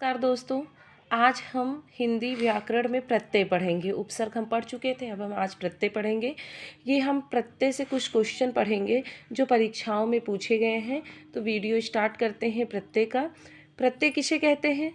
नमस्कार दोस्तों। आज हम हिंदी व्याकरण में प्रत्यय पढ़ेंगे। उपसर्ग हम पढ़ चुके थे, अब हम आज प्रत्यय पढ़ेंगे। ये हम प्रत्यय से कुछ क्वेश्चन पढ़ेंगे जो परीक्षाओं में पूछे गए हैं। तो वीडियो स्टार्ट करते हैं प्रत्यय का। प्रत्यय किसे कहते हैं?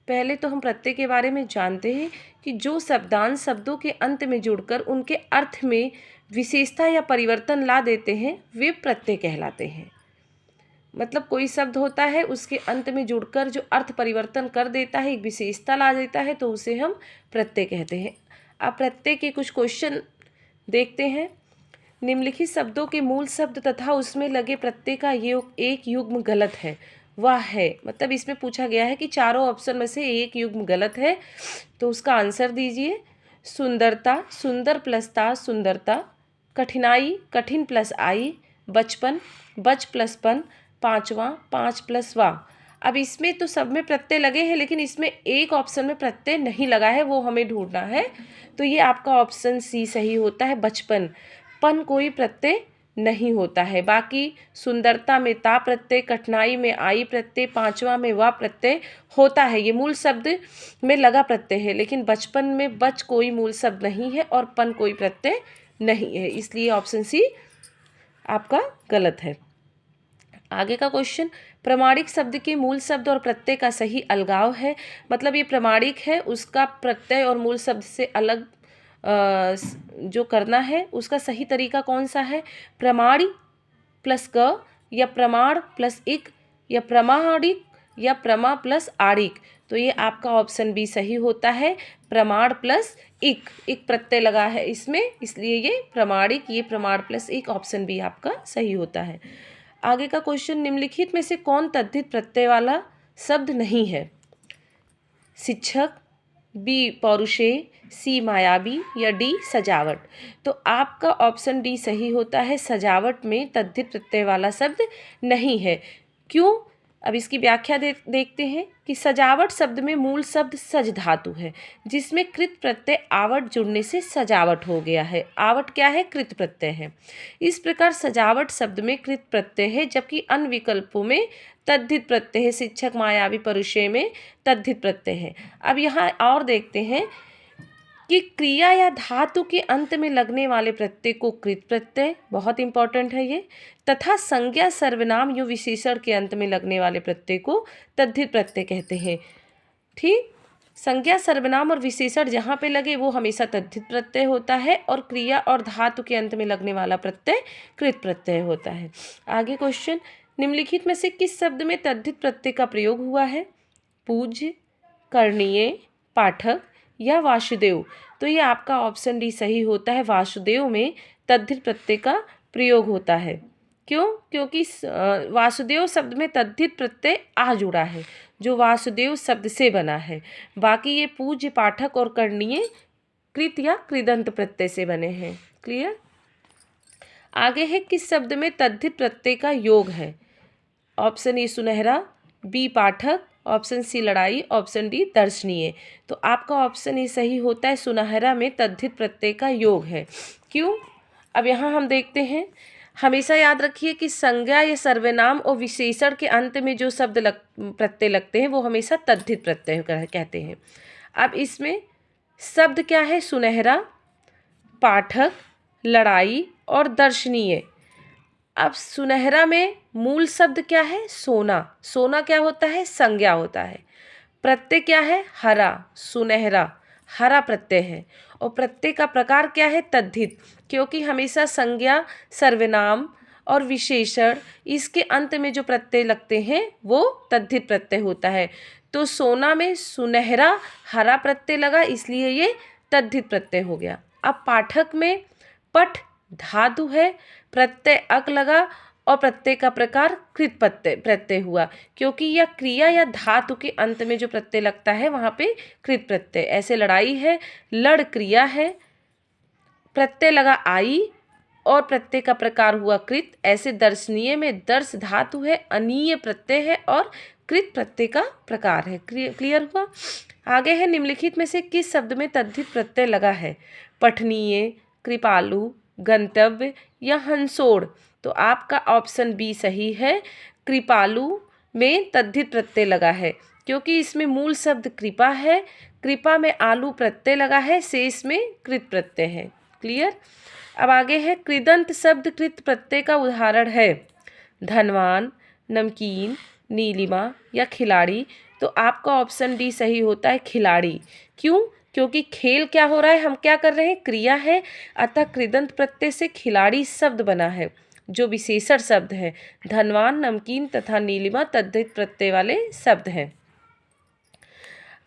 पहले तो हम प्रत्यय के बारे में जानते हैं कि जो शब्दांश शब्दों के अंत में जुड़कर उनके अर्थ में विशेषता या परिवर्तन ला देते हैं वे प्रत्यय कहलाते हैं। मतलब कोई शब्द होता है, उसके अंत में जुड़कर जो अर्थ परिवर्तन कर देता है, एक विशेषता ला देता है, तो उसे हम प्रत्यय कहते हैं। अब प्रत्यय के कुछ क्वेश्चन देखते हैं। निम्नलिखित शब्दों के मूल शब्द तथा उसमें लगे प्रत्यय का एक युग्म गलत है, वह है। मतलब इसमें पूछा गया है कि चारों ऑप्शन में से एक युग्म गलत है, तो उसका आंसर दीजिए। सुंदरता, सुंदर प्लस ता सुंदरता। कठिनाई, कठिन प्लस आई। बचपन, बच प्लस पन। पांचवा, पाँच प्लस वाह। अब इसमें तो सब में प्रत्यय लगे हैं, लेकिन इसमें एक ऑप्शन में प्रत्यय नहीं लगा है, वो हमें ढूंढना है। तो ये आपका ऑप्शन सी सही होता है, बचपन। पन कोई प्रत्यय नहीं होता है। बाकी सुंदरता में ता प्रत्यय, कठिनाई में आई प्रत्यय, पांचवा में वाह प्रत्यय होता है। ये मूल शब्द में लगा प्रत्यय है, लेकिन बचपन में बच कोई मूल शब्द नहीं है और पन कोई प्रत्यय नहीं है, इसलिए ऑप्शन सी आपका गलत है। आगे का क्वेश्चन, प्रमाणिक शब्द के मूल शब्द और प्रत्यय का सही अलगाव है। मतलब ये प्रमाणिक है, उसका प्रत्यय और मूल शब्द से अलग जो करना है, उसका सही तरीका कौन सा है? प्रमाणिक प्लस क, या प्रमाण प्लस इक, या प्रमाणिक, या प्रमा प्लस आड़िक। तो ये आपका ऑप्शन बी सही होता है, प्रमाण प्लस इक। इक प्रत्यय लगा है इसमें, इसलिए ये प्रमाणिक, ये प्रमाण प्लस इक, ऑप्शन बी आपका सही होता है। आगे का क्वेश्चन, निम्नलिखित में से कौन तद्धित प्रत्यय वाला शब्द नहीं है? शिक्षक, बी पौरुषेय, सी मायावी, या डी सजावट। तो आपका ऑप्शन डी सही होता है, सजावट में तद्धित प्रत्यय वाला शब्द नहीं है। क्यों? अब इसकी व्याख्या देखते हैं कि सजावट शब्द में मूल शब्द सज धातु है, जिसमें कृत प्रत्यय आवट जुड़ने से सजावट हो गया है। आवट क्या है? कृत प्रत्यय है। इस प्रकार सजावट शब्द में कृत प्रत्यय है, जबकि अन्य विकल्पों में तद्धित प्रत्यय है। शिक्षक, मायावी, परुषेय में तद्धित प्रत्यय है। अब यहाँ और देखते हैं कि क्रिया या धातु के अंत में लगने वाले प्रत्यय को कृत प्रत्यय, बहुत इंपॉर्टेंट है ये, तथा संज्ञा, सर्वनाम या विशेषण के अंत में लगने वाले प्रत्यय को तद्धित प्रत्यय कहते हैं। ठीक, संज्ञा, सर्वनाम और विशेषण जहाँ पे लगे वो हमेशा तद्धित प्रत्यय होता है, और क्रिया और धातु के अंत में लगने वाला प्रत्यय कृत प्रत्यय होता है। आगे क्वेश्चन, निम्नलिखित में से किस शब्द में तद्धित प्रत्यय का प्रयोग हुआ है? पूज्य, करणीय, पाठक, या वासुदेव। तो ये आपका ऑप्शन डी सही होता है, वासुदेव में तद्धित प्रत्यय का प्रयोग होता है। क्यों? क्योंकि वासुदेव शब्द में तद्धित प्रत्यय आ जुड़ा है, जो वासुदेव शब्द से बना है। बाकी ये पूज्य, पाठक और करणीय कृत या कृदंत प्रत्यय से बने हैं। क्लियर? आगे है, किस शब्द में तद्धित प्रत्यय का योग है? ऑप्शन ए सुनहरा, बी पाठक, ऑप्शन सी लड़ाई, ऑप्शन डी दर्शनीय। तो आपका ऑप्शन ए सही होता है, सुनहरा में तद्धित प्रत्यय का योग है। क्यों? अब यहाँ हम देखते हैं, हमेशा याद रखिए कि संज्ञा या सर्वनाम और विशेषण के अंत में जो शब्द प्रत्यय लगते हैं वो हमेशा तद्धित प्रत्यय कहते हैं। अब इसमें शब्द क्या है? सुनहरा, पाठक, लड़ाई और दर्शनीय। अब सुनहरा में मूल शब्द क्या है? सोना। सोना क्या होता है? संज्ञा होता है। प्रत्यय क्या है? हरा, सुनहरा, हरा प्रत्यय है। और प्रत्यय का प्रकार क्या है? तद्धित, क्योंकि हमेशा संज्ञा, सर्वनाम और विशेषण इसके अंत में जो प्रत्यय लगते हैं वो तद्धित प्रत्यय होता है। तो सोना में सुनहरा हरा प्रत्यय लगा, इसलिए ये तद्धित प्रत्यय हो गया। अब पाठक में पठ धातु है, प्रत्यय अक लगा, और प्रत्यय का प्रकार कृत प्रत्यय हुआ, क्योंकि यह क्रिया या धातु के अंत में जो प्रत्यय लगता है वहाँ पे कृत प्रत्यय। ऐसे लड़ाई है, लड़ क्रिया है, प्रत्यय लगा आई, और प्रत्यय का प्रकार हुआ कृत। ऐसे दर्शनीय में दर्श धातु है, अनीय प्रत्यय है, और कृत प्रत्यय का प्रकार है। क्लियर हुआ? आगे है, निम्नलिखित में से किस शब्द में तद्धित प्रत्यय लगा है? पठनीय, कृपालु, गंतव्य, या हंसोड़। तो आपका ऑप्शन बी सही है, कृपालु में तद्धित प्रत्यय लगा है। क्योंकि इसमें मूल शब्द कृपा है, कृपा में आलू प्रत्यय लगा है, शेष में कृत प्रत्यय है। क्लियर। अब आगे है कृदंत शब्द कृत प्रत्यय का उदाहरण है धनवान, नमकीन, नीलिमा या खिलाड़ी। तो आपका ऑप्शन डी सही होता है खिलाड़ी। क्यों? क्योंकि खेल क्या हो रहा है, हम क्या कर रहे हैं, क्रिया है, अतः कृदंत प्रत्यय से खिलाड़ी शब्द बना है जो विशेषण शब्द है। धनवान, नमकीन तथा नीलिमा तद्धित प्रत्यय वाले शब्द हैं।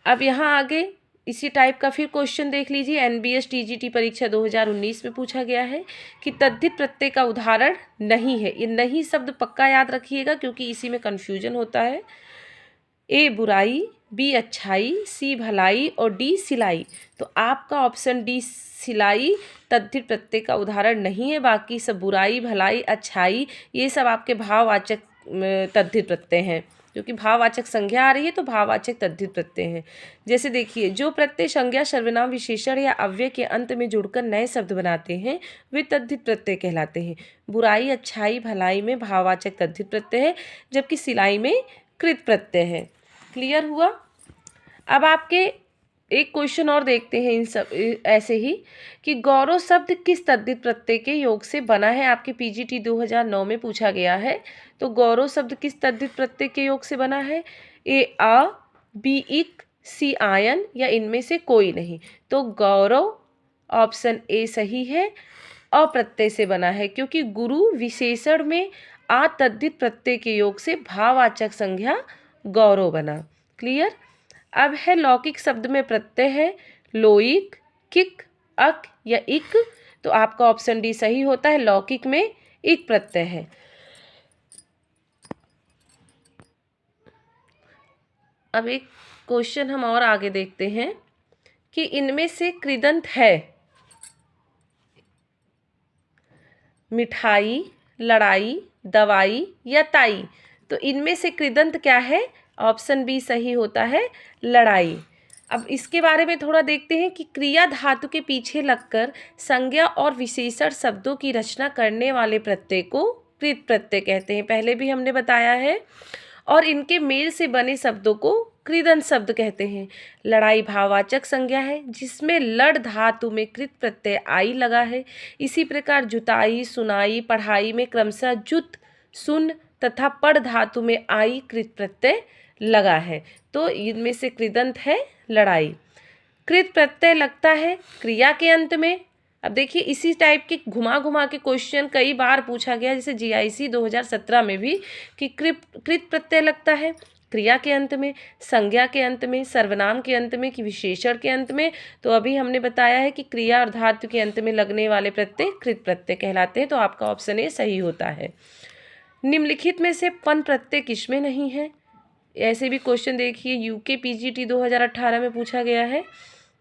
अब यहाँ आगे इसी टाइप का फिर क्वेश्चन देख लीजिए। एनबीएस टीजीटी परीक्षा 2019 में पूछा गया है कि तद्धित प्रत्यय का उदाहरण नहीं है। ये नहीं शब्द पक्का याद रखिएगा क्योंकि इसी में कन्फ्यूजन होता है। ए बुराई, बी अच्छाई, सी भलाई और डी सिलाई। तो आपका ऑप्शन डी सिलाई तद्धित प्रत्यय का उदाहरण नहीं है। बाकी सब बुराई, भलाई, अच्छाई ये सब आपके भाववाचक तद्धित प्रत्यय हैं, क्योंकि भाववाचक संज्ञा आ रही है तो भाववाचक तद्धित प्रत्यय हैं। जैसे देखिए, जो प्रत्यय संज्ञा, सर्वनाम, विशेषण या अव्यय के अंत में जुड़कर नए शब्द बनाते हैं वे तद्धित प्रत्यय कहलाते हैं। बुराई, अच्छाई, भलाई में भाववाचक तद्धित प्रत्यय है, जबकि सिलाई में कृत प्रत्यय है। क्लियर हुआ। अब आपके एक क्वेश्चन और देखते हैं इन सब ऐसे ही कि गौरव शब्द किस तद्धित प्रत्यय के योग से बना है। आपके पीजीटी 2009 में पूछा गया है। तो गौरव शब्द किस तद्धित प्रत्यय के योग से बना है। ए आ, बी इक, सी आयन या इनमें से कोई नहीं। तो गौरव ऑप्शन ए सही है, अप्रत्यय से बना है, क्योंकि गुरु विशेषण में आ तद्धित प्रत्यय के योग से भाववाचक संज्ञा गौरव बना। क्लियर। अब है लौकिक शब्द में प्रत्यय है लोइक, किक, अक या इक। तो आपका ऑप्शन डी सही होता है, लौकिक में इक प्रत्यय है। अब एक क्वेश्चन हम और आगे देखते हैं कि इनमें से कृदंत है मिठाई, लड़ाई, दवाई या ताई। तो इनमें से कृदंत क्या है। ऑप्शन बी सही होता है, लड़ाई। अब इसके बारे में थोड़ा देखते हैं कि क्रिया धातु के पीछे लगकर संज्ञा और विशेषण शब्दों की रचना करने वाले प्रत्यय को कृत प्रत्यय कहते हैं, पहले भी हमने बताया है। और इनके मेल से बने शब्दों को कृदंत शब्द कहते हैं। लड़ाई भाववाचक संज्ञा है जिसमें लड़ धातु में कृत प्रत्यय आई लगा है। इसी प्रकार जुताई, सुनाई, पढ़ाई में क्रमशः जुत, सुन तथा पढ़ धातु में आई कृत प्रत्यय लगा है। तो इनमें से कृदंत है लड़ाई। कृत प्रत्यय लगता है क्रिया के अंत में। अब देखिए, इसी टाइप के घुमा घुमा के क्वेश्चन कई बार पूछा गया, जैसे जीआईसी 2017 में भी कि कृत प्रत्यय लगता है क्रिया के अंत में, संज्ञा के अंत में, सर्वनाम के अंत में कि विशेषण के अंत में। तो अभी हमने बताया है कि क्रिया और धातु के अंत में लगने वाले प्रत्यय कृत प्रत्यय कहलाते हैं। तो आपका ऑप्शन ए सही होता है। निम्नलिखित में से पन प्रत्यय किसमें नहीं है। ऐसे भी क्वेश्चन देखिए, यूके पीजीटी 2018 में पूछा गया है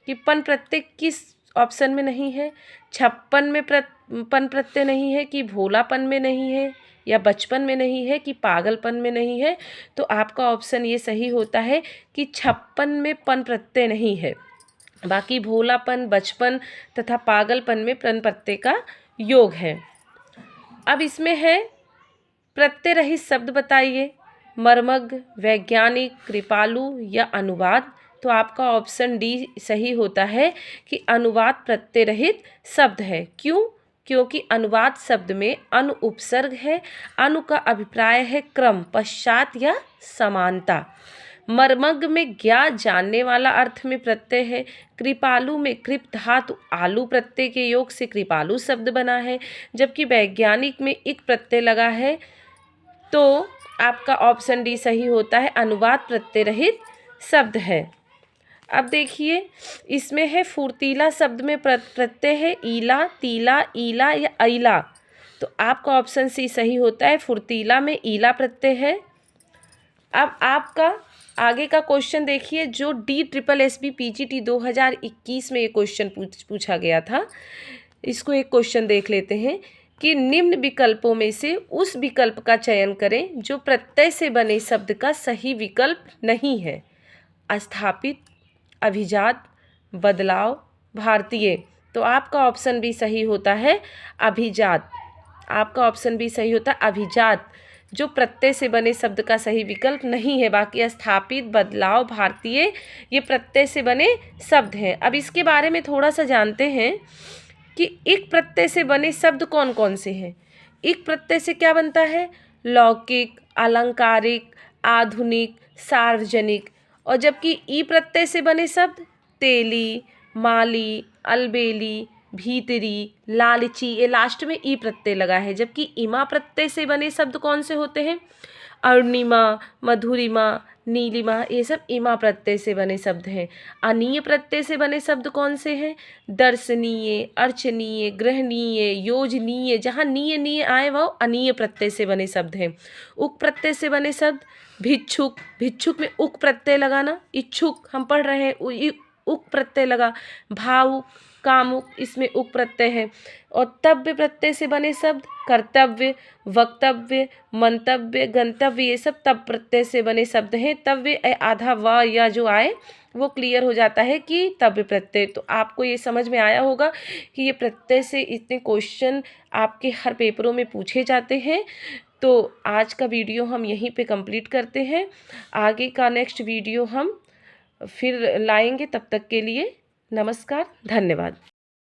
कि पन प्रत्यय किस ऑप्शन में नहीं है। छप्पन में पन प्रत्यय नहीं है, कि भोलापन में नहीं है, या बचपन में नहीं है, कि पागलपन में नहीं है। तो आपका ऑप्शन ये सही होता है कि छप्पन में पन प्रत्यय नहीं है। बाकी भोलापन, बचपन तथा पागलपन में पन प्रत्यय का योग है। अब इसमें है प्रत्यय रहित शब्द बताइए। मर्मज्ञ, वैज्ञानिक, कृपालु या अनुवाद। तो आपका ऑप्शन डी सही होता है कि अनुवाद प्रत्यय रहित शब्द है। क्यों? क्योंकि अनुवाद शब्द में अनु उपसर्ग है। अनु का अभिप्राय है क्रम, पश्चात या समानता। मर्मज्ञ में ज्ञा, जानने वाला अर्थ में प्रत्यय है। कृपालु में कृप धातु आलू प्रत्यय के योग से कृपालु शब्द बना है। जबकि वैज्ञानिक में इक प्रत्यय लगा है। तो आपका ऑप्शन डी सही होता है, अनुवाद प्रत्यय रहित शब्द है। अब देखिए, इसमें है फुर्तीला शब्द में प्रत्यय है ईला, तीला, ईला या ऐला। तो आपका ऑप्शन सी सही होता है, फुर्तीला में ईला प्रत्यय है। अब आपका आगे का क्वेश्चन देखिए, जो DSSB PGT 2021 में ये क्वेश्चन पूछा गया था। इसको एक क्वेश्चन देख लेते हैं कि निम्न विकल्पों में से उस विकल्प का चयन करें जो प्रत्यय से बने शब्द का सही विकल्प नहीं है। स्थापित, अभिजात, बदलाव, भारतीय। तो आपका ऑप्शन भी सही होता है, अभिजात। आपका ऑप्शन भी सही होता है, अभिजात। जो प्रत्यय से बने शब्द का सही विकल्प नहीं है। बाकी स्थापित, बदलाव, भारतीय ये प्रत्यय से बने शब्द हैं। अब इसके बारे में थोड़ा सा जानते हैं कि इक प्रत्यय से बने शब्द कौन कौन से हैं। इक प्रत्यय से क्या बनता है? लौकिक, अलंकारिक, आधुनिक, सार्वजनिक। और जबकि ई प्रत्यय से बने शब्द तेली, माली, अलबेली, भीतरी, लालची, ये लास्ट में ई प्रत्यय लगा है। जबकि इमा प्रत्यय से बने शब्द कौन से होते हैं? अरुणिमा, मधुरिमा, नीलिमा, ये सब इमा प्रत्यय से बने शब्द हैं। अनीय प्रत्यय से बने शब्द कौन से हैं? दर्शनीय, अर्चनीय, ग्रहणीय, योजनीय। जहाँ नीय नीय आए वह अनीय प्रत्यय से बने शब्द हैं। उक प्रत्यय से बने शब्द भिक्षुक, भिक्षुक में उक प्रत्यय लगाना। इच्छुक हम पढ़ रहे हैं, उक प्रत्यय लगा। भावुक, कामुक, इसमें उक प्रत्यय है। और तव्य प्रत्यय से बने शब्द कर्तव्य, वक्तव्य, मंतव्य, गंतव्य, ये सब तव प्रत्यय से बने शब्द हैं। तव्य आधा व या जो आए वो क्लियर हो जाता है कि तव्य प्रत्यय। तो आपको ये समझ में आया होगा कि ये प्रत्यय से इतने क्वेश्चन आपके हर पेपरों में पूछे जाते हैं। तो आज का वीडियो हम यहीं पे कंप्लीट करते हैं। आगे का नेक्स्ट वीडियो हम फिर लाएंगे। तब तक के लिए नमस्कार, धन्यवाद।